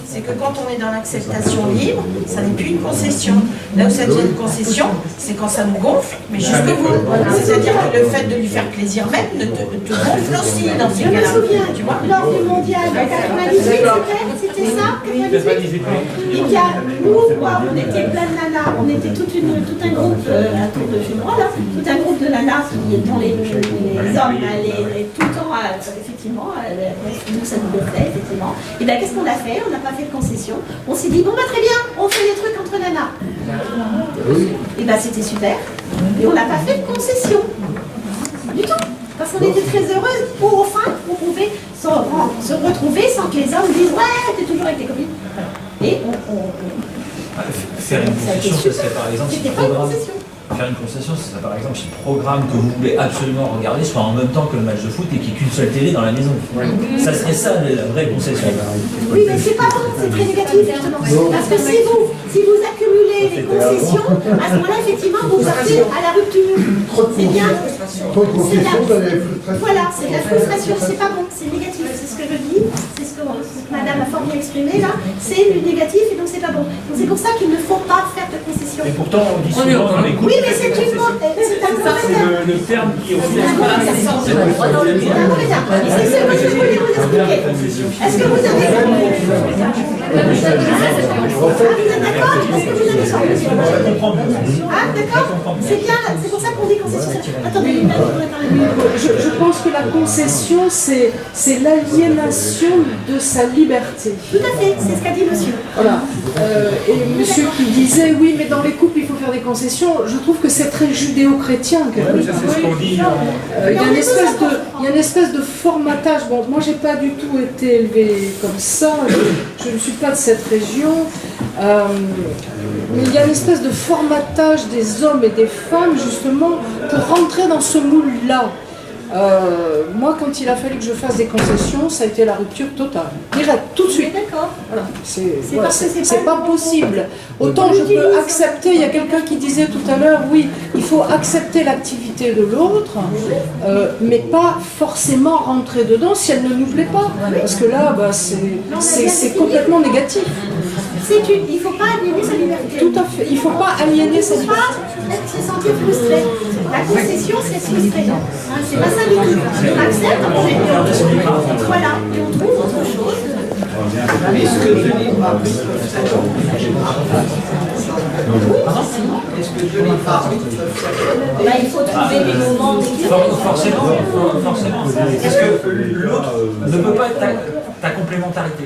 c'est que quand on est dans l'acceptation libre, ça n'est plus une concession. Là où ça devient une concession, c'est quand ça nous gonfle, mais jusqu'au bout. C'est-à-dire que le fait de lui faire plaisir même te gonfle aussi dans ces cas-là. Je me souviens, tu vois, lors du mondial de 98, c'était ça, 98. Et bien, nous, on était plein de nanas, on était tout un groupe à Tour de Fédéral, là, tout un groupe de nanas dont les hommes allaient tout le temps, effectivement, nous ça nous gonflait, effectivement. Et bien, qu'est-ce qu'on a fait? On n'a pas fait de concession. On s'est dit, bon, bah très bien, on fait des trucs entre nanas. Et bien, c'était super. Et on n'a pas fait de concession. Du tout. Parce qu'on était très heureuses pour, enfin, on pouvait se retrouver sans que les hommes disent, ouais, t'es toujours avec tes copines. Et faire une concession, ce serait par exemple si le programme. Faire une concession, ce serait par exemple si le programme que vous voulez absolument regarder soit en même temps que le match de foot et qu'il n'y ait qu'une seule télé dans la maison. Ça serait ça la vraie concession. Oui, mais c'est pas bon, c'est très négatif justement. Parce que si vous accumulez les concessions, à ce moment-là, effectivement, vous partez à la rupture. C'est bien. Voilà, c'est de la frustration, c'est pas bon, c'est négatif, c'est ce que je dis, c'est ce que madame a fort bien exprimé là, c'est du négatif et donc c'est pas bon. Donc c'est pour ça qu'il ne faut pas faire de concessions. Et pourtant, on dit souvent dans les couples. Oui, mais c'est une c'est le terme qui au final. C'est ce que je voulais vous expliquer. Est-ce que vous avez compris? Vous êtes d'accord? Est-ce que vous avez compris? Ah, d'accord? C'est bien, c'est pour ça qu'on dit concession. Attendez, je pense que la concession, c'est l'aliénation de sa liberté. Tout à fait, c'est ce qu'a dit monsieur. Voilà. Et monsieur qui disait, oui, mais dans les couples, il faut faire des concessions, je trouve que c'est très judéo-chrétien. C'est ce qu'on dit. Il y a une espèce de formatage. Bon, moi, j'ai pas du tout été élevée comme ça, je ne suis pas de cette région. Mais il y a une espèce de formatage des hommes et des femmes, justement, pour rentrer dans ce moule-là. Moi, quand il a fallu que je fasse des concessions, ça a été la rupture totale. Direct, tout de suite. D'accord. Voilà. C'est pas possible. Autant je peux accepter, il y a quelqu'un qui disait tout à l'heure, oui, il faut accepter l'activité de l'autre, mais pas forcément rentrer dedans si elle ne nous plaît pas. Parce que là, bah, c'est complètement négatif. Il ne faut pas aliéner sa liberté. Tout à fait. Il ne faut pas aliéner sa liberté. Il ne faut pas se sentir frustré. La concession, c'est frustré. C'est pas ça du tout. On accepte, on fait. Voilà. Et on trouve autre chose. Est-ce que je n'ai pas Est-ce que je n'ai pas Il faut trouver des moments. Forcément. Parce que l'autre ne peut pas être ta complémentarité.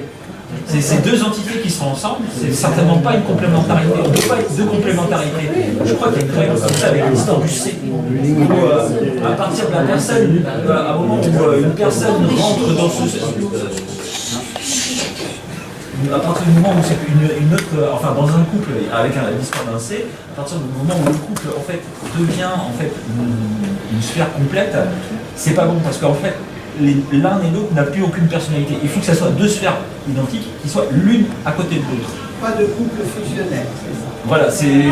C'est ces deux entités qui sont ensemble, c'est certainement pas une complémentarité. On ne peut pas être deux complémentarités. Je crois qu'il y a une règle comme ça avec l'histoire du C. Où, à partir de la personne, à un moment où une personne rentre dans ce. À partir du moment où c'est une autre, enfin dans un couple avec l'histoire d'un C, à partir du moment où le couple en fait devient en fait une sphère complète, c'est pas bon parce qu'en fait l'un et l'autre n'a plus aucune personnalité. Il faut que ça soit deux sphères identiques qui soient l'une à côté de l'autre. Pas de couple fusionnel. Voilà, c'est.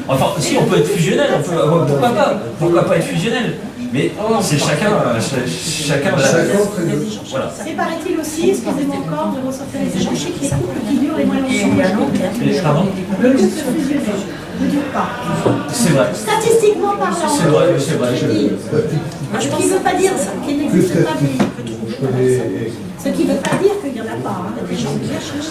Enfin, si on peut être fusionnel, on peut. Pourquoi pas être fusionnel? Mais c'est chacun. Voilà. C'est paraît-il aussi, excusez-moi encore de ressortir les échanges, chez les couples qui durent les moins longtemps. Pardon? Le couple fusionnel ne dure pas. C'est vrai. Statistiquement parlant. C'est vrai. Ce qui ne veut pas dire ça, qu'il n'existe pas des couples. Ce qui ne veut pas dire qu'il n'y en a pas. Il y a des gens qui cherchent.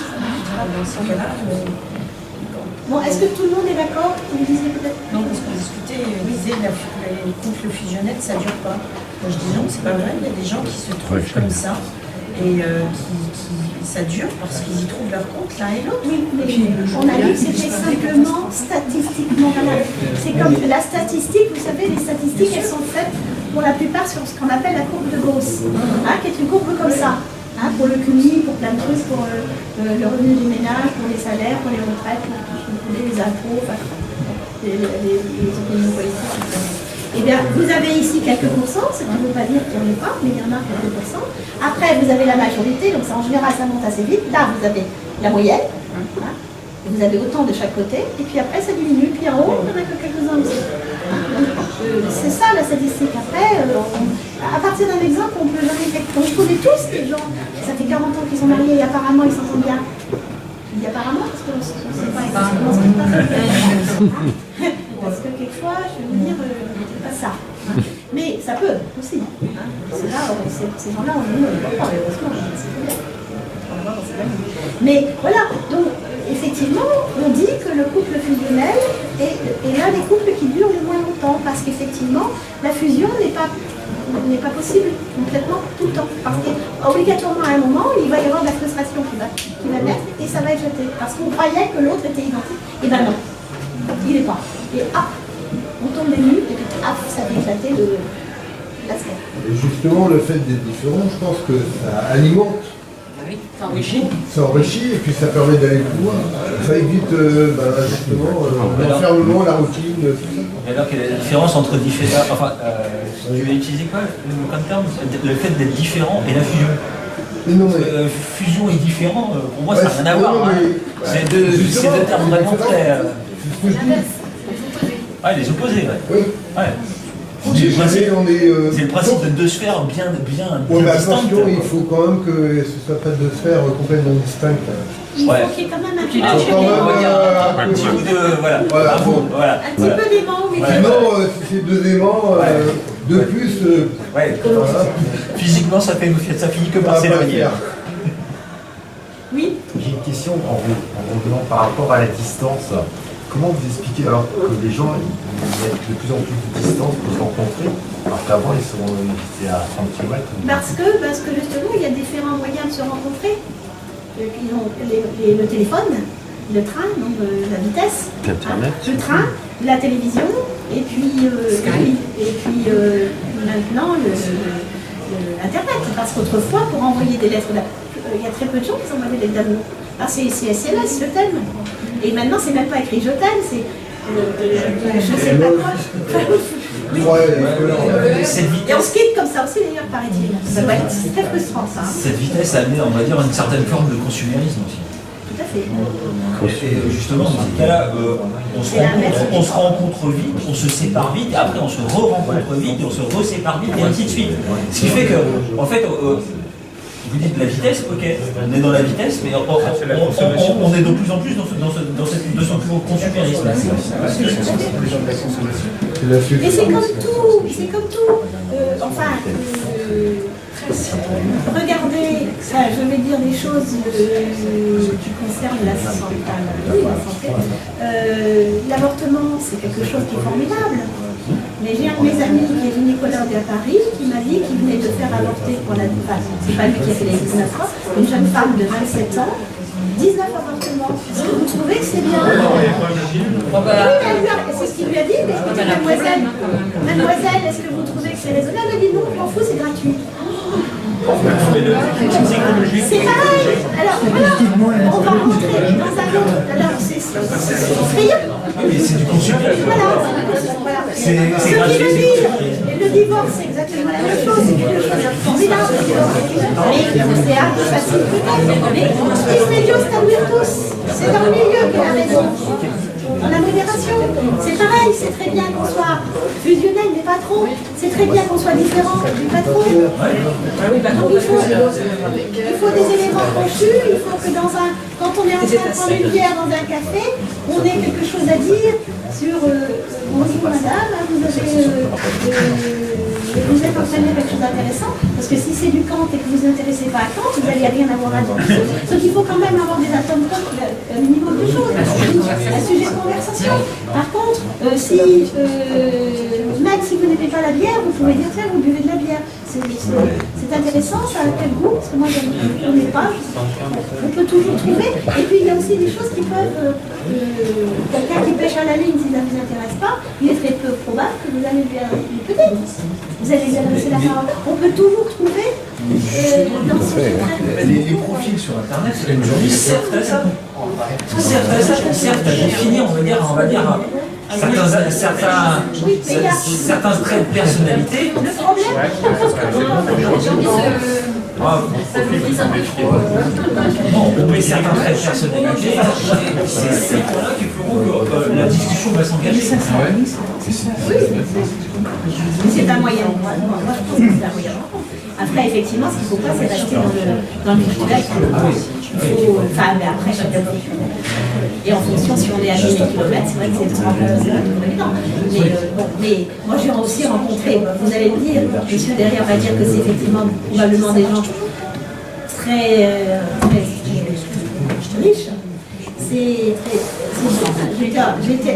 Bon, est-ce que tout le monde est d'accord? Vous disiez peut-être? Non, parce qu'on discutait, disait les couples fusionnels, ça ne dure pas. Moi je dis non, c'est pas vrai, il y a des gens qui se trouvent comme ça et ça dure parce qu'ils y trouvent leur compte l'un et l'autre. Oui, mais on a dit que c'était simplement statistiquement valable. C'est comme la statistique, vous savez, les statistiques, elles sont faites pour la plupart sur ce qu'on appelle la courbe de Gauss, qui est une courbe comme ça. Pour le CUNY, pour plein de trucs, pour le revenu du ménage, pour les salaires, pour les retraites, pour les impôts, enfin, les opinions politiques. Eh bien, vous avez ici quelques pourcents, ce qui ne veut pas dire qu'il n'y en a pas, mais il y en a quelques pourcents. Après, vous avez la majorité, donc ça, en général, ça monte assez vite. Là, vous avez la moyenne. Vous avez autant de chaque côté, et puis après ça diminue, puis en haut, il n'y en a que quelques-uns aussi. C'est ça la statistique. Après, à partir d'un exemple, on peut jamais dire. Donc, je connais tous des gens, ça fait 40 ans qu'ils sont mariés et apparemment ils s'entendent bien. Je dis apparemment parce que on ne sait pas exactement ce qui se passe. Parce que quelquefois, je vais vous dire, c'est pas ça. Mais ça peut aussi. C'est là, ces gens-là, on ne les voit pas, heureusement. Mais voilà, donc effectivement, on dit que le couple fusionnel est l'un des couples qui dure le moins longtemps, parce qu'effectivement, la fusion n'est pas possible complètement tout le temps. Parce qu'obligatoirement, à un moment, il va y avoir de la frustration qui va naître et ça va éclater. Parce qu'on croyait que l'autre était identique. Et ben non, il n'est pas. Et on tombe des nues, et puis ça va éclater la sphère. Et justement, le fait d'être différent, je pense que ça alimente. Ça enrichit. Ça enrichit et puis ça permet d'aller plus loin. Ça évite justement l'enfermement, la routine, tout ça. Et alors, quelle est la différence entre différents. Enfin, tu vas utiliser quoi comme terme? Le fait d'être différent et la fusion. Non, mais... fusion et différent, pour moi, ça n'a rien à voir. Non, mais... C'est deux termes vraiment très. C'est ce que je dis. Ouais, les opposés, ouais. Oui. Ouais. C'est le principe de deux sphères bien mais distinctes. attention, il faut quand même que ce ne soit pas deux sphères complètement distinctes. Il faut qu'il y ait quand même un petit peu Un petit bout de. Voilà. un petit peu d'aimant, oui. Sinon, si c'est deux aimants, de plus. Ouais. Voilà. Physiquement, ça finit que par s'éloigner. Oui. J'ai une question en revenant par rapport à la distance. Comment vous expliquez alors que les gens ils mettent de plus en plus de distance pour se rencontrer, alors qu'avant ils étaient à 30 km? Parce que justement, il y a différents moyens de se rencontrer. Ils ont le téléphone, le train, donc la vitesse, le train, la télévision, et puis maintenant Internet. Parce qu'autrefois, pour envoyer des lettres, il y a très peu de gens qui s'envoyaient des lettres d'amour. Ah, c'est SMS, je t'aime. Et maintenant, c'est même pas écrit je t'aime, c'est je sais pas quoi. Et on se quitte comme ça aussi, d'ailleurs, paraît-il. Ça va être très frustrant, ça. Cette vitesse a amené, on va dire, une certaine forme de consumérisme aussi. Tout à fait. Et justement, dans ce cas-là, on se rencontre vite, on se sépare vite, et après on se re-rencontre vite, et on se re-sépare vite, et ainsi de suite. Ce qui fait que, en fait, vous dites la vitesse, ok, on est dans la vitesse, mais on est de plus en plus dans ce consumérisme. Et c'est comme tout, regardez, je vais dire des choses qui concernent la santé. L'avortement, c'est quelque chose qui est formidable. Mais j'ai un de mes amis qui est gynécologue à Paris qui m'a dit qu'il venait de faire avorter pour la c'est pas lui qui a fait les 19 ans, une jeune femme de 27 ans, 19 avortements. Est-ce que vous trouvez que c'est bien? Oui, c'est ce qu'il lui a dit, mais je lui ai dit, mademoiselle, est-ce que vous trouvez que c'est raisonnable? Elle a dit non, je m'en fous, c'est gratuit. C'est pareil. Alors voilà, on va rentrer dans un autre. Alors c'est effrayant. Mais c'est du consumérisme. Voilà. Ce qui veut dire, le divorce, c'est exactement la même chose. C'est quelque chose de formidable. Mais c'est un peu facile peut-être. Mais Ismédios Stamirtus, c'est dans le milieu qu'il a raison. Dans la modération, c'est pareil, c'est très bien qu'on soit fusionnel, mais pas trop. C'est très bien qu'on soit différent, mais pas trop. Donc il faut des éléments conchus, il faut que quand on est en train de prendre une bière dans un café, on ait quelque chose à dire sur bonjour madame, vous êtes en train de dire quelque chose d'intéressant, parce que si c'est du Kant et que vous vous intéressez pas à Kant, vous n'allez rien avoir à dire. Donc il faut quand même avoir des atomes un minimum de choses, un sujet de conversation. Par contre, même si vous n'aimez pas la bière, vous pouvez dire tiens, vous buvez de la bière. C'est intéressant, ça a quel goût? Parce que moi, je ne connais pas. On peut toujours trouver. Et puis, il y a aussi des choses qui peuvent... quelqu'un qui pêche à la ligne, si ça ne vous intéresse pas, il est très peu probable que vous allez lui adresser. Peut-être. Vous allez lui adresser la parole. On peut toujours trouver dans les profils sur Internet, aujourd'hui, servent à ça. Servent à définir, on va dire certains traits de personnalité. Le problème, moi, mon profil me semble efficace. Bon, on met certains traits de personnalité, c'est ces points-là qui feront que la discussion va s'engager. C'est un moyen. Moi, je pense que c'est un moyen. Après, effectivement, ce qu'il ne faut pas, c'est rester dans le virtuel. Enfin, mais après, chacun et en fonction, si on est à 10 000 km, c'est vrai que c'est évident. Mais moi, j'ai aussi rencontré, vous allez me dire, monsieur derrière va dire que c'est effectivement probablement des gens très riches.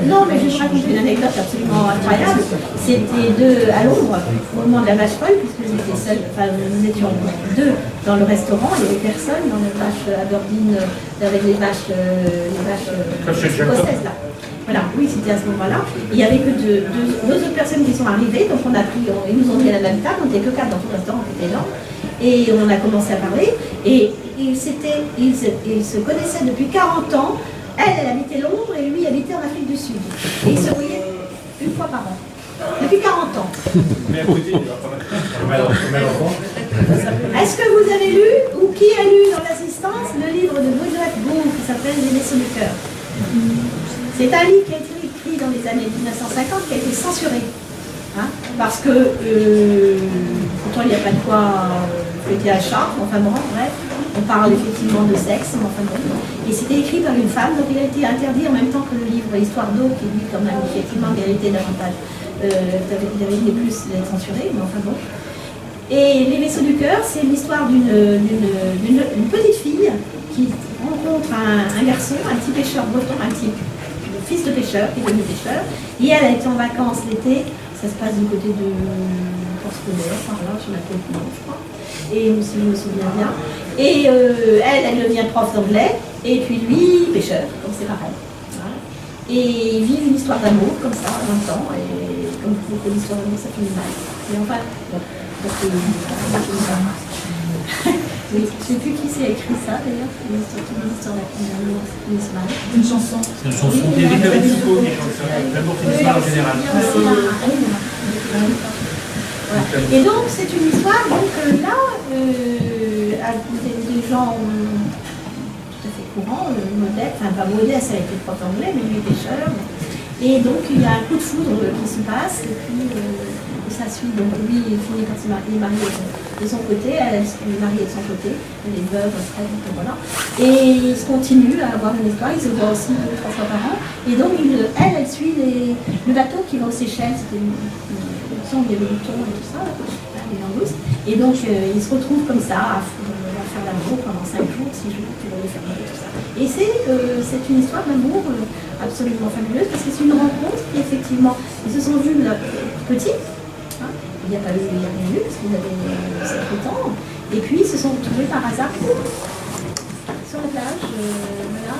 Non, mais je vais vous raconter une anecdote absolument incroyable. C'était à Londres, au moment de la vache folle, puisque j'étais seule, enfin nous étions deux dans le restaurant, il n'y avait personne dans les vaches Aberdeen, avec les vaches écossaises là. Voilà, oui, c'était à ce moment-là. Il n'y avait que deux autres personnes qui sont arrivées, donc on a pris, ils nous ont mis à la même table, on n'était que 4 dans tout le restaurant, c'était énorme. Et on a commencé à parler, et ils se connaissaient depuis 40 ans. Elle habitait Londres et lui habitait en Afrique du Sud. Et ils se voyaient une fois par an. Depuis 40 ans. Est-ce que vous avez lu, ou qui a lu dans l'assistance, le livre de Woodruff Booth qui s'appelle Les Maisons du Cœur? C'est un livre qui a été écrit dans les années 1950 qui a été censuré. Hein, parce que, pourtant il n'y a pas de quoi fêter à chat, enfin bon, bref, on parle effectivement de sexe, mais enfin bon. Et c'était écrit par une femme, donc il a été interdit en même temps que le livre Histoire d'eau, qui lui quand même effectivement méritait davantage, méritait plus d'être censuré, mais enfin bon. Et Les Vaisseaux du Cœur, c'est l'histoire d'une petite fille qui rencontre un garçon, un petit pêcheur breton, un petit fils de pêcheur, qui est devenu pêcheur, et elle est en vacances l'été. Ça se passe du côté de Porte-Scolaire, par là, sur la côte nord, je crois. Et si je me souviens bien. Et elle devient prof d'anglais, et puis lui, pêcheur, donc c'est pareil. Voilà. Et ils vivent une histoire d'amour, comme ça, en même temps, et comme beaucoup d'histoires d'amour, ça finit mal. Et enfin, bon, parce que je ne sais plus qui c'est écrit ça, d'ailleurs, une histoire d'amour, qui finissent mal. Une chanson. C'est une chanson d'Éric Foucault qui chante ça. L'amour finit mal en général. Voilà. Et donc c'est une histoire, donc là, des gens tout à fait courants, modestes, enfin pas modestes, elle a été prof d'anglais, mais lui pêcheur. Et donc il y a un coup de foudre qui se passe, et puis ça suit, donc lui il finit par se marier, de son côté, elle est mariée de son côté, elle est veuve, après, donc voilà. Et ils se continuent à avoir une histoire, ils se voient aussi 2-3 fois par an, et donc elle suit le bateau qui va aux Seychelles, c'était il y avait du thon et tout ça, les langoustes. Et donc, ils se retrouvent comme ça, à faire l'amour pendant 5 jours, 6 jours, pour les faire tout ça. Et c'est une histoire d'amour absolument fabuleuse, parce que c'est une rencontre qui, effectivement, ils se sont vus petits, hein, il n'y a rien eu, parce qu'ils avaient 7-8 ans, et puis ils se sont retrouvés par hasard sur la plage, voilà.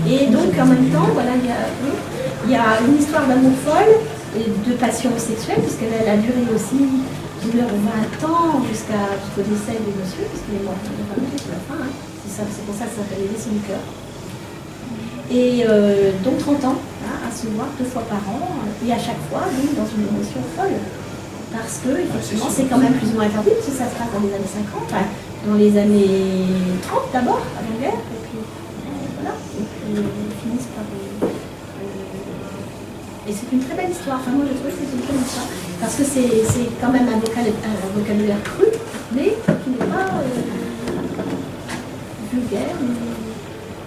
Et donc, en même temps, voilà, il y a une histoire d'amour folle, et de passion sexuelle, puisqu'elle a duré aussi 20 ans jusqu'au décès de monsieur, puisqu'il est mort à la fin, hein. C'est pour ça que ça s'appelle Les Vaisseaux du Cœur. Et donc 30 ans, hein, à se voir 2 fois par an, et à chaque fois, donc, dans une émotion folle. Parce que, effectivement, c'est quand même plus ou moins interdit, parce que ça se passe dans les années 50, enfin, dans les années 30 d'abord, avant la guerre, et puis voilà, et puis ils finissent par... Et c'est une très belle histoire. Enfin, moi, je trouve que c'est une très belle histoire. Parce que c'est quand même un vocabulaire cru, mais qui n'est pas vulgaire,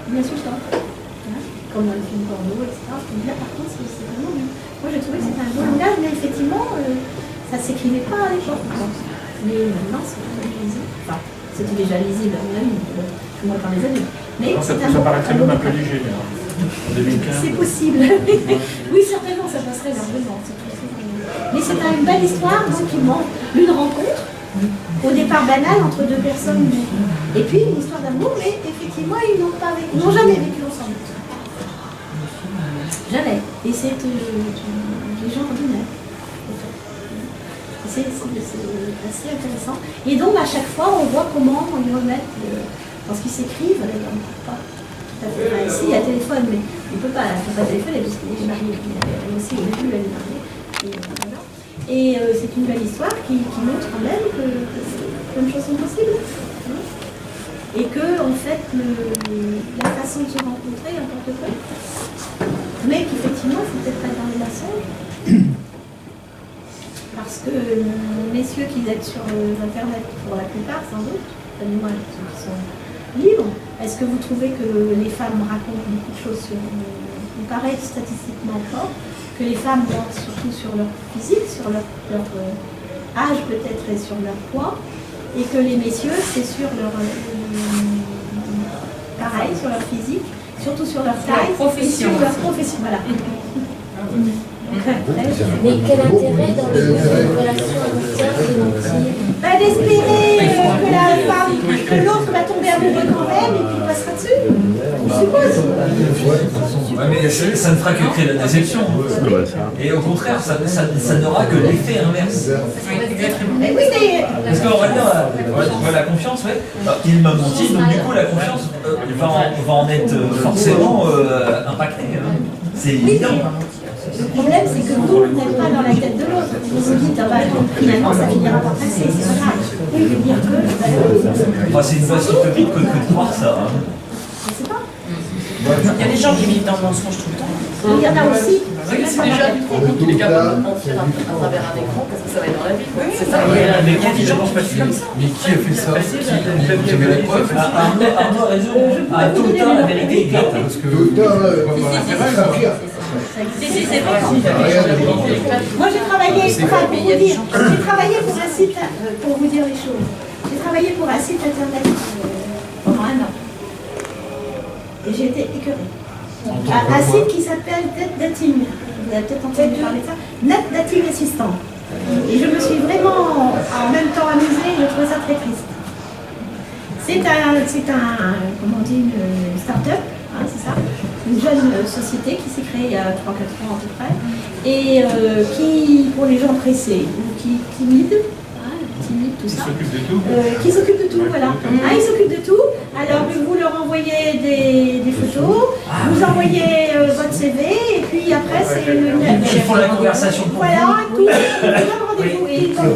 mais insultant. Hein, comme dans le film porno, etc. Donc là, par contre, c'est vraiment... Moi, j'ai trouvé que c'était un beau langage, mais effectivement, ça ne s'écrivait pas à l'époque. Mais maintenant, c'est très lisible. Enfin, c'était déjà lisible, à mon avis. Moi, par les années. Mais ça paraîtrait même un peu léger, mais... C'est possible. Oui, certainement, ça passerait largement. Mais c'est une belle histoire, donc qui montre une rencontre, au départ banale, entre deux personnes. Et puis une histoire d'amour, mais effectivement, ils n'ont jamais vécu ensemble. Jamais. Et c'est des gens ordinaires. C'est assez intéressant. Et donc, à chaque fois, on voit comment ils remettent, parce qu'ils s'écrivent, ils ne pas. Ici, il y a téléphone, mais il ne peut pas téléphoner parce qu'il est marié. Elle aussi, au début, elle est mariée. Et c'est une belle histoire qui montre quand même que plein de choses sont possibles. Et que, en fait, la façon de se rencontrer importe peu. Mais qu'effectivement, il faut peut-être pas dans les mensonges. Parce que, messieurs qui êtes sur Internet, pour la plupart, sans doute, du moins ceux qui sont libres, est-ce que vous trouvez que les femmes racontent beaucoup de choses sur... Il paraît statistiquement fort que les femmes mentent surtout sur leur physique, sur leur âge peut-être et sur leur poids, et que les messieurs, c'est sur leur... pareil, sur leur physique, surtout sur leur taille, profession. et sur leur profession. Voilà. Mais quel intérêt dans les relations amicales de mentir? D'espérer que la femme, que l'autre va tomber amoureux quand même et qu'il passera dessus, je suppose. Ouais, mais ça ne fera que créer la déception. Et au contraire, ça n'aura que l'effet inverse. Mais oui, mais... Parce qu'on va dire, la confiance, ouais, il m'a menti, donc du coup la confiance va en être forcément impactée. Hein. C'est évident. Le problème, c'est que vous n'êtes pas dans la tête de l'autre. Vous vous dites, ah bah, finalement, ça finira par passer, c'est pas grave. Et je veux dire que... Enfin, c'est une vaste utopie que de croire ça. Hein. Je sais pas. Il y a des gens qui vivent dans le mensonge tout le temps. Il y en a aussi. C'est déjà il est capable de mentir à travers un écran parce que ça va être dans la vie. C'est ça. Mais il y a des gens qui comme ça. Mais qui a fait ça? Qui avait la preuve? Arnaud a raison. À tout le temps, la vérité éclate. Parce que ça pire. Moi, j'ai travaillé, enfin, pour vous dire, j'ai travaillé pour un site, pour vous dire les choses. J'ai travaillé pour un site internet pendant 1 an. Et j'ai été écœurée. Un site qui s'appelle Net Dating. Vous avez peut-être entendu parler de ça. Net Dating Assistant. Et je me suis vraiment en même temps amusée et je trouvais ça très triste. C'est un, comment on dit, une start-up, hein, c'est ça, une jeune société qui s'est créée il y a 3-4 ans à peu près, et qui, pour les gens pressés ou qui timides, tout ça, qui s'occupe de tout, voilà. Ah, ils s'occupent de tout. Alors vous leur envoyez des photos, vous envoyez votre CV, et puis après c'est le... Ils font la conversation pour voilà, tout,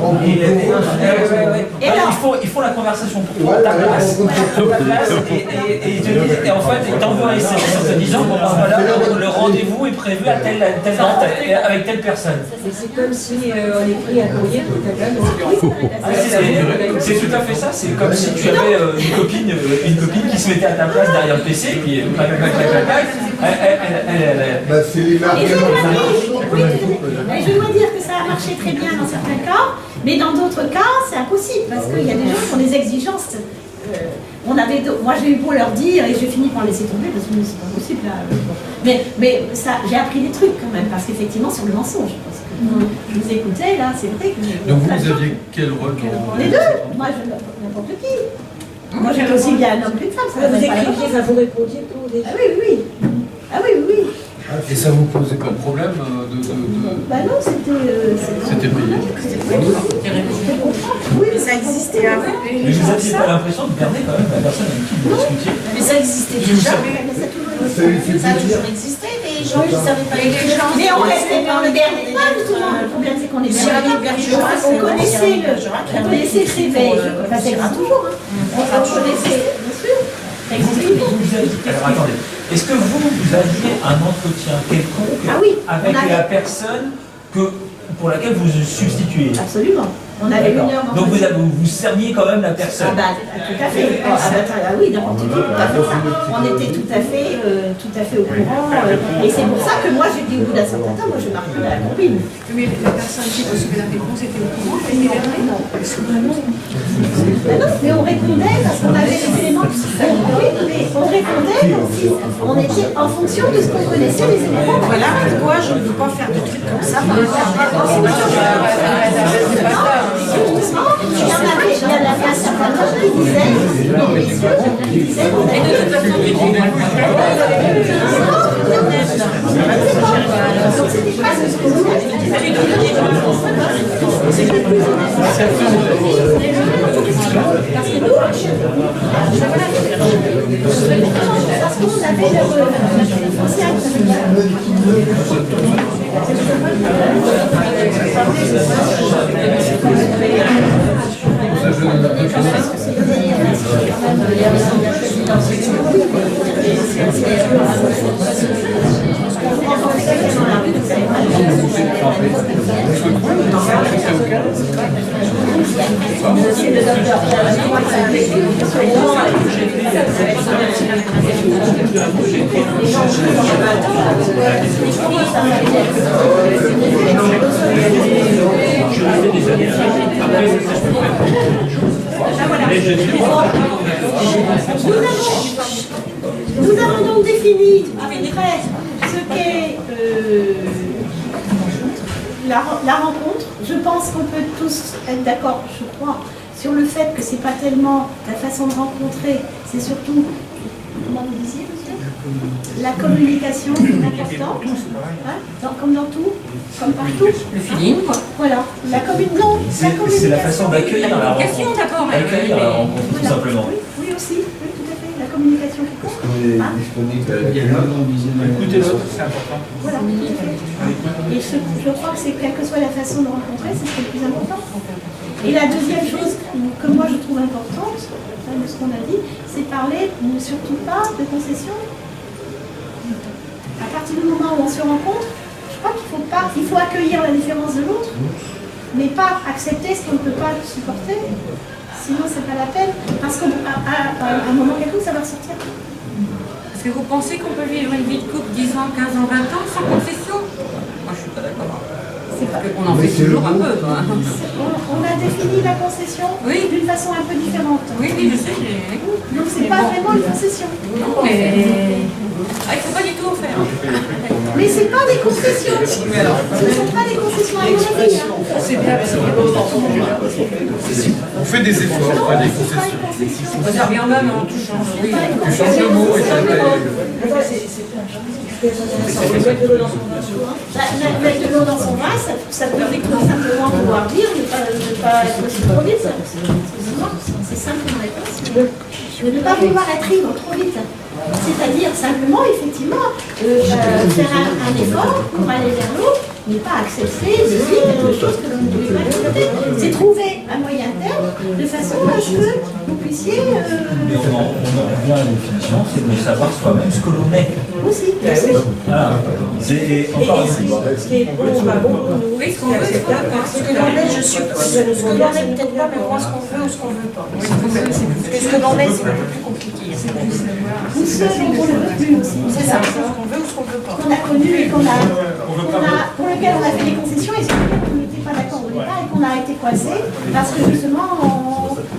rendez-vous. Et alors, ils font la conversation pour toi, ta place, et en fait ils t'envoient un SMS en te disant bon ben voilà, le rendez-vous est prévu à telle date avec telle personne. C'est comme si on écrit un courrier pour quelqu'un. C'est tout à fait ça, c'est comme si tu avais une copine qui se mettait à ta place derrière le PC, puis c'est les marques. Et je dois dire que ça a marché très bien dans certains cas, mais dans d'autres cas, c'est impossible, parce qu'il y a des gens qui ont des exigences. Moi j'ai eu beau leur dire, et j'ai fini par laisser tomber, parce que c'est pas possible là. Mais ça, j'ai appris des trucs quand même, parce qu'effectivement sur le mensonge, parce que je vous écoutais là, c'est vrai que... donc vous aviez quel rôle dans... Les deux. Moi, n'importe qui. Moi, j'étais aussi bien un homme qu'une femme. Ça vous écriviez, ça vous répondiez tout. Ah oui. Ah oui. Et ça vous posait pas de problème Bah non, C'était payé. Oui, mais ça existait avant. Mais vous n'aviez pas l'impression de garder quand même la personne avec qui vous discutiez? Mais ça existait déjà. Ça a toujours existé, des gens qui ne savaient pas écrire. Mais on restait pas, on ne gardait pas justement. Le problème, c'est qu'on est on connaissait le CV. Enfin, ça existe toujours. On connaissait, bien sûr. Ça existe toujours. Alors attendez, est-ce que vous aviez un entretien quelconque avec la personne pour laquelle vous vous substituez? Absolument. On avait 1 heure. Donc vous cerniez quand même la personne. Ah bah, tout à fait. Oui, n'importe qui peut pas faire ça. On était tout à fait au courant. Et c'est pour ça que moi j'ai dit au bout d'un certain temps, moi je marque à la copine. Mais la personne qui recevait la réponse était au courant, elle était Non, mais on répondait parce qu'on avait les éléments. Oui, mais on répondait on était en fonction de ce qu'on connaissait les éléments. Voilà pourquoi je ne veux pas faire de trucs comme ça. Justement, il y en avait un certain nombre qui disaient, donc c'était pas ce qu'on Nous avons donc défini à peu près ce qu'est la rencontre. Je pense qu'on peut tous être d'accord, je crois, sur le fait que c'est pas tellement la façon de rencontrer, c'est surtout, comment vous disiez, monsieur, la communication est importante, hein, comme dans tout, comme partout. Le feeling, quoi. Voilà, la communication. C'est la façon d'accueillir la rencontre. Question, d'accord. D'accueillir la rencontre, tout Voilà. simplement. Oui, aussi, oui, tout à fait, la communication qui compte. On est disponible à Écoutez l'autre, c'est important. Voilà. Et je crois que c'est quelle que soit la façon de rencontrer, c'est ce qui est le plus important. Et la deuxième chose que moi je trouve importante, de ce qu'on a dit, c'est parler surtout pas de concession. À partir du moment où on se rencontre, je crois qu'il faut accueillir la différence de l'autre, mais pas accepter ce qu'on ne peut pas supporter. Sinon, c'est pas la peine, parce qu'à un moment quelconque, ça va ressortir. Est-ce que vous pensez qu'on peut vivre une vie de couple 10 ans, 15 ans, 20 ans sans concession? Moi, je suis pas d'accord. On en fait toujours un peu, quoi. On a défini la concession d'une façon un peu différente. Oui, je sais. Donc c'est pas vraiment une concession. Non, mais il ne faut pas du tout en faire. Mais c'est pas des concessions. Ce ne sont pas des concessions à mon avis. C'est bien, parce On fait des efforts, pas des concessions. On va dire bien même, hein, tu changes. Oui. Tu changes le mot et ça Mettre de l'eau dans son vin, ça peut tout simplement pouvoir dire ne pas être aussi trop vite. Excusez-moi, c'est simple comme réponse. Ne pas vouloir être ivre trop vite. C'est-à-dire simplement, effectivement, faire un effort pour aller vers l'eau, mais pas accepter de vivre quelque chose que l'on ne pouvait pas accepter. C'est trouver un moyen terme de façon à ce que vous puissiez... Mais on en revient à la définition, c'est de savoir soi-même ce que l'on est. Aussi. Voilà. C'est encore une fois. ce qui est bon, pas bon, Oui, ce qu'on veut, c'est pas Ce que l'on est, je suppose. Ce que l'on est, peut-être pas, mais moi, ce qu'on veut ou ce qu'on veut pas. Parce que ce que l'on est, c'est beaucoup plus compliqué. Ou ceux dont on ne veut plus aussi. C'est ça, ce qu'on veut ou ce qu'on veut pas. Qu'on a connu et pour lequel on a fait des concessions et sur lequel on n'était pas d'accord au départ et qu'on a été coincé parce que justement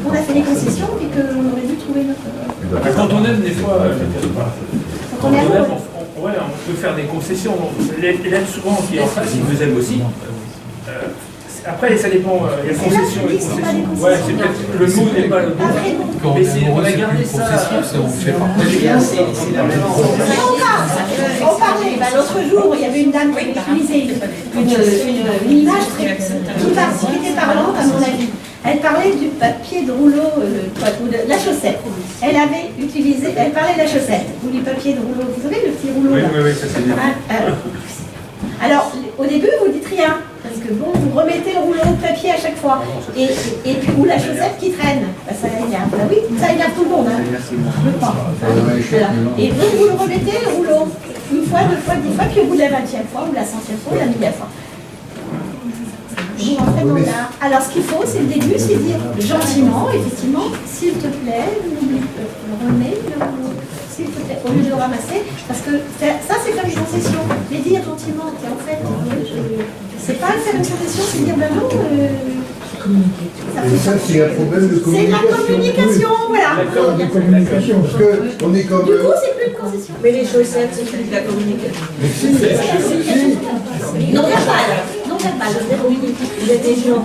on a fait des concessions et qu'on aurait dû trouver notre... Quand on aime, des fois, Quand on est amoureux. on peut faire des concessions. L'aide souvent qui est en face, il vous aime aussi. Après, ça dépend, il y a concessions et concessions. Ouais, c'est peut-être le mot n'est pas le bon. Quand Mais on a gardé ça. on fait partager. On parlait, l'autre jour, il y avait une dame qui utilisait une image qui était parlante à mon avis. Elle parlait du papier de rouleau, ou de la chaussette. Elle parlait de la chaussette, ou du papier de rouleau. Vous savez, le petit rouleau là. Oui, ça c'est bien. Alors, au début, vous dites rien, parce que bon, vous remettez le rouleau de papier à chaque fois. Et puis, ou la chaussette qui traîne. Ben, ça énerve. Ben oui, ça énerve tout le monde. Hein. Je crois. Voilà. Et donc, vous le remettez, le rouleau. Une fois, deux fois, 10 fois, puis au bout de la 20e fois, ou la 100e fois, ou la 1000e fois. Vous rentrez dans l'art. Alors, ce qu'il faut, c'est le début, c'est dire gentiment, effectivement, s'il te plaît, remets le rouleau. S'il te plaît, au lieu de le ramasser, parce que ça c'est comme une concession, mais dire gentiment, en fait, c'est pas faire une concession, c'est dire, ben non, Ça, c'est un problème de c'est de la communication, voilà. De communication, parce qu'on est comme... Du coup, c'est plus une concession. Mais les chaussettes, c'est plus de la communication. Non verbal, non verbal. Il y a des gens,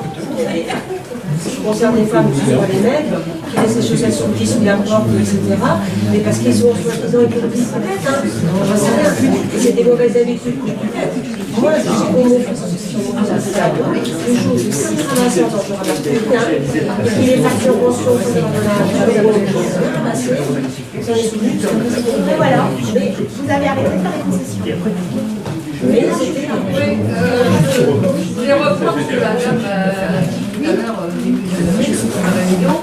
qui concernent les femmes, que ce soit les mecs, qui laissent les chaussettes sous le pied, sous la porte, etc. Mais parce qu'ils ont écouté peut-être, hein. J'en sais rien. Et c'est des mauvaises habitudes. Moi, je sais qu'on me fait toujours, je sais que je ramasse plus bien. Et puis les factures pension, Et voilà, mais vous avez arrêté de faire les concessions. mais c'était Je voulais reprendre ce que la dame tout à l'heure, au début de la réunion,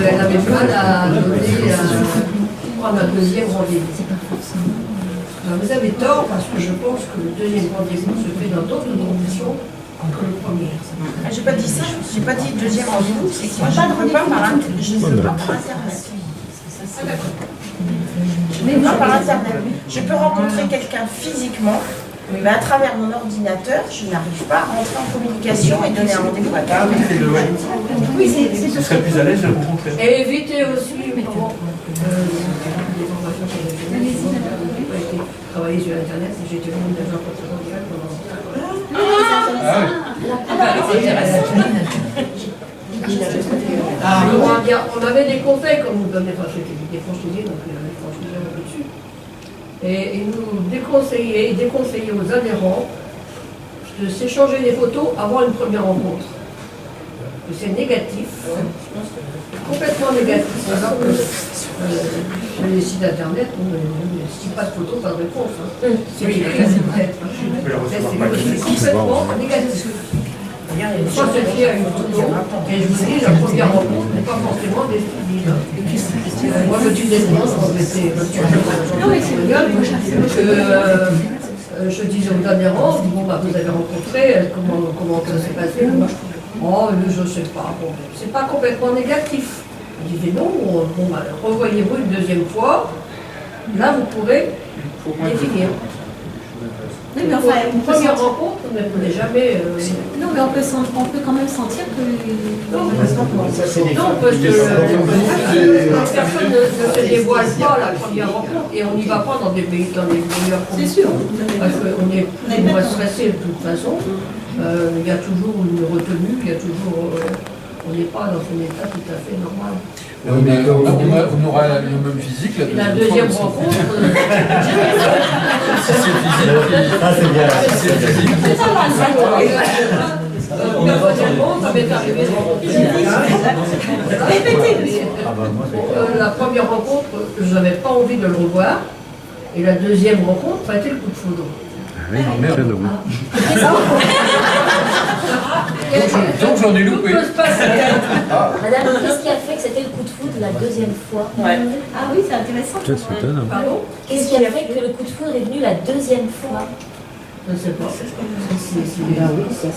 qu'elle avait du mal à donner prendre un deuxième rendez-vous. Ben, vous avez tort parce que je pense que le deuxième rendez-vous se fait dans d'autres conditions que le premier. J'ai pas dit ça, j'ai pas dit deuxième rendez-vous, c'est que moi je ne peux pas par internet. Ah, d'accord. Mais pas par internet. Je peux rencontrer quelqu'un physiquement, mais à travers mon ordinateur, je n'arrive pas à rentrer en communication et donner un rendez-vous à quelqu'un. Oui, c'est Je serais plus à l'aise de le rencontrer. Et éviter aussi comment des formations sur les j'ai pas été travailler sur Internet, j'étais vraiment dans un portrait mondial pendant. On avait des conseils qu'on nous donnait, enfin c'était des franchisés, donc il y avait des franchisés dessus. Et ils nous déconseillaient aux adhérents de s'échanger des photos avant une première rencontre. C'est négatif, complètement négatif, alors que sur les sites internet, si pas de photos, pas de réponse. C'est écrit, c'est vrai. C'est complètement négatif. Moi, je suis à une photo, et je vous dis, la première rencontre n'est pas forcément décisive. Moi, je suis d'espérance, je disais aux adhérents, bon, bah, vous avez rencontré, comment ça s'est passé? Oh, je ne sais pas. Bon, c'est pas complètement négatif. Je disais non, bon, bah, revoyez-vous une deuxième fois. Là, vous pourrez définir. Oui, mais enfin, une première rencontre, on n'est jamais. Non, mais on peut quand même sentir que. Non, parce que personne ne se dévoile pas la première rencontre et on n'y va pas dans des meilleures conditions. C'est sûr. Parce qu'on est plus moins stressé de toute façon. Il y a toujours une retenue, il y a toujours. On n'est pas dans un état tout à fait normal. Oui, mais on aura le même physique. La deuxième rencontre. Si c'est physique. Ah, c'est bien. Si c'est physique. C'est pas mal, ça. Personnellement, ça m'est arrivé de rencontrer. Répétez. La première rencontre, je n'avais pas envie de le revoir. Et la deuxième rencontre, ça a été le coup de foudre. Ah oui, merde. Donc j'en ai loupé. Madame, qu'est-ce qui a fait que c'était le coup de foudre la deuxième fois? Ah oui, c'est intéressant. Pardon? Qu'est-ce qui a fait que le coup de foudre est venu la deuxième fois? Je ne sais pas.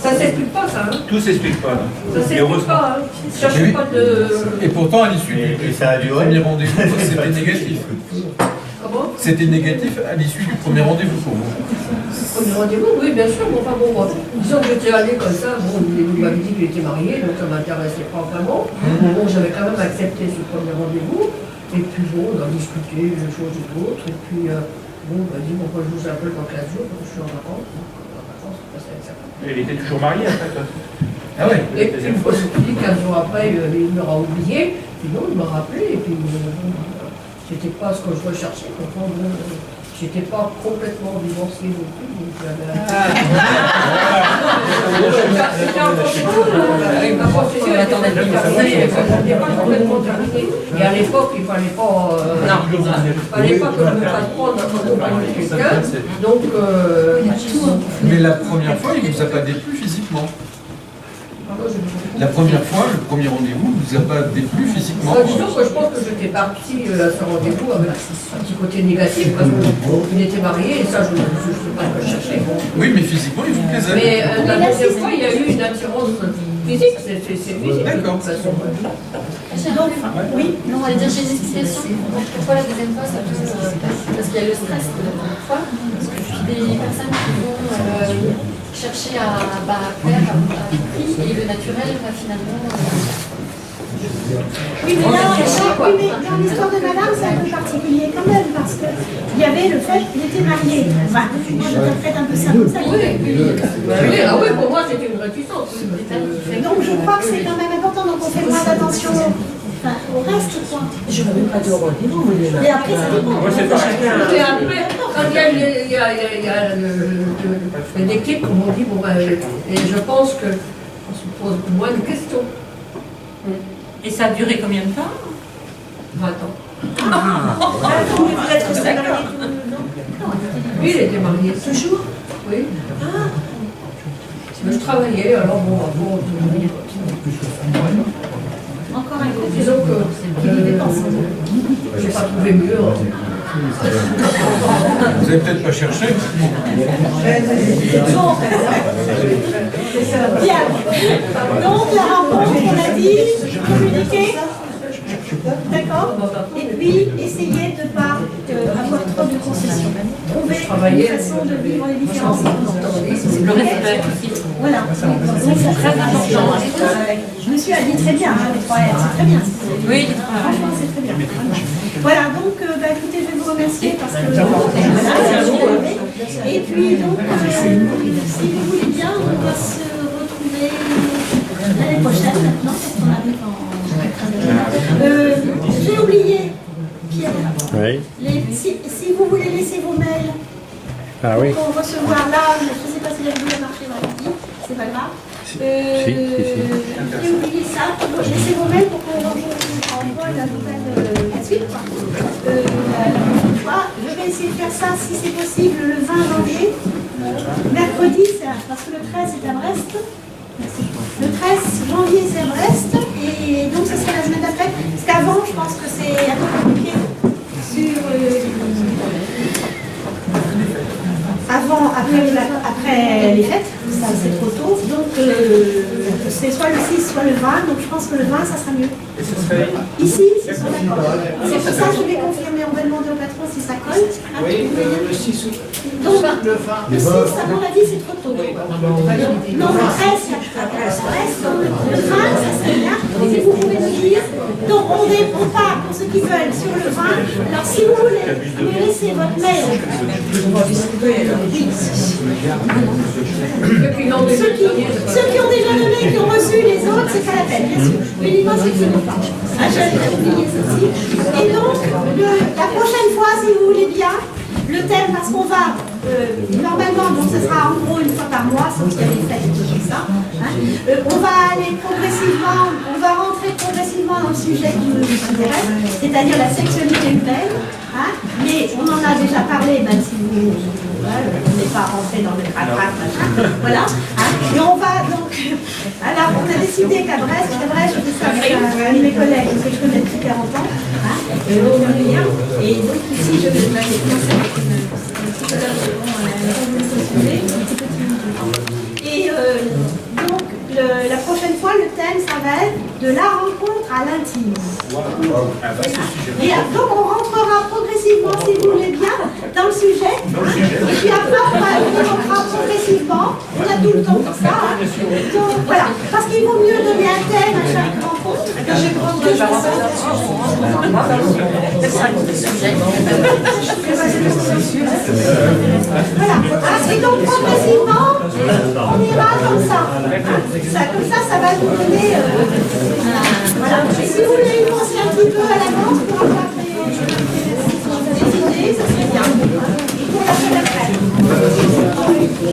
Ça s'explique pas, ça. Hein. Tout s'explique pas. Ça s'explique pas. Hein. Cherchez pas de. Et pourtant, à l'issue du premier rendez-vous, c'était négatif. Comment? C'était négatif à l'issue du premier rendez-vous pour vous. Premier rendez-vous, oui, bien sûr. Bon, enfin bon, disons que j'étais allée comme ça. Bon, il m'avait dit qu'il était marié, donc ça ne m'intéressait pas vraiment. Bon, j'avais quand même accepté ce premier rendez-vous. Et puis bon, on a discuté de choses et d'autres. Et puis, bon, on m'a dit, bon, je vous appelle dans 15 jours, parce que je suis en vacances. Donc, en vacances, on passe avec ça. Il était toujours marié après toi. Ah ouais. Et puis, une fois, je me dis, 15 jours après, il m'aura oublié. Puis non, il m'a rappelé. Et puis, c'était pas ce que je recherchais. Pourtant, bon, j'étais pas complètement divorcée non plus. Donc, c'était un peu chaud. Ma procédure était pas complètement terminée. Et à l'époque, il fallait pas. Fallait pas que je me fasse prendre en compagnie de quelqu'un. Donc. Mais la première fois, il ne vous a pas déplu physiquement. La première fois, le premier rendez-vous, vous a pas déplu physiquement. Disons que je pense que j'étais partie à ce rendez-vous avec un petit côté négatif parce qu'il était marié et ça je ne sais pas ce que je cherchais. Oui, mais physiquement, il vous plaisait. Mais la deuxième fois, il y a eu une attirance physique, c'est physique. D'accord. Oui, non, on va dire j'ai une explication. Pourquoi la deuxième fois, ça peut. Parce qu'il y a le stress de la première fois. Parce que je suis des personnes qui vont chercher à faire à tout prix et le naturel va finalement. Oui, mais dans l'histoire de madame, c'est un peu particulier quand même, parce qu'il y avait le fait qu'il était marié. Enfin, moi, j'interprète un peu ça comme ça. Oui, pour moi, c'était une réticence. Donc, je crois que c'est quand même important, donc on fait moins attention au reste, quoi. Je ne veux pas de rendez-vous, mais après, ça dépend. Et après, quand il y a le déclic, comme on dit, bon, et je pense qu'on se pose moins de questions. Et ça a duré combien de temps? 20 ans. Vous êtes resté marié? Oui, il était marié. Toujours? Oui. Je travaillais, alors bon, Encore un gros. disons que j'ai pas trouvé mieux. Vous n'avez peut-être pas cherché. Bien. Donc la rencontre, on a dit, communiquer. D'accord. Et puis, essayez de ne pas avoir trop de concessions. Trouver une façon de vivre les différences. Le respect aussi. Voilà. Donc, c'est très important. Monsieur a dit très bien, hein, les 3 R, c'est très bien. Oui, franchement, c'est très bien. Voilà, donc, écoutez, je vais vous remercier parce que... Et puis, donc, si vous voulez bien, on va se retrouver l'année prochaine, maintenant, parce qu'on arrive en... j'ai oublié, Pierre. Oui. Si vous voulez laisser vos mails pour recevoir là, je ne sais pas si la vidéo a marché dans la vie, c'est pas grave. J'ai oublié ça. Laissez vos mails pour qu'on vous envoie la nouvelle la suite. Je vais essayer de faire ça si c'est possible le 20 janvier. Mercredi, parce que le 13 c'est à Brest. Le 13 janvier c'est à Brest et donc ce sera la semaine d'après. Parce qu'avant je pense que c'est un peu compliqué sur après les fêtes, ça c'est trop tôt. Donc c'est soit le 6 soit le 20, donc je pense que le 20 ça sera mieux. Et ce serait Ici, c'est sur d'accord. C'est pour ça que je vais confirmer, on va demander au patron si ça colle. Oui, le 6 août. Donc, le 6, à mon avis, c'est trop tôt. Non, le 13, le 20, ça serait bien. Si vous pouvez nous dire. Donc, on part pour ceux qui veulent sur le 20. Alors, si vous voulez me laisser votre mail. Ceux qui ont déjà le mail, qui ont reçu les autres, c'est pas la peine, bien sûr. Uniquement ceux qui n'ont pas. Ah, j'avais oublié ceci. Et donc, la prochaine fois, si vous voulez bien, le thème, parce qu'on va, normalement, donc ce sera en gros une fois par mois, sauf qu'il y a des fêtes et tout comme ça. Hein. On va aller progressivement, on va rentrer progressivement dans le sujet qui nous intéresse, c'est-à-dire la sexualité humaine. Hein. Mais on en a déjà parlé, même si vous n'est pas rentré dans le crac-crac, machin. Voilà. Hein. Et on va donc. Alors, on a décidé qu'à Brest, je fais ça avec un de mes collègues que je connais depuis 40 ans. Hein. Et donc, ici, je vais commencer avec une et donc, la prochaine fois, le thème, ça va être de la rencontre à l'intime. Et donc, on rentrera progressivement, si vous voulez bien, dans le sujet. Et puis après, on rentrera progressivement. On a tout le temps pour ça. Hein. Donc, voilà. Parce qu'il vaut mieux donner un thème à chaque rencontre. Voilà. Et donc, progressivement, on ira comme ça. Comme ça va vous donner. Voilà. Et si vous voulez y penser un petit peu à l'avance pour avoir des idées, ça serait bien. Et pour la semaine après.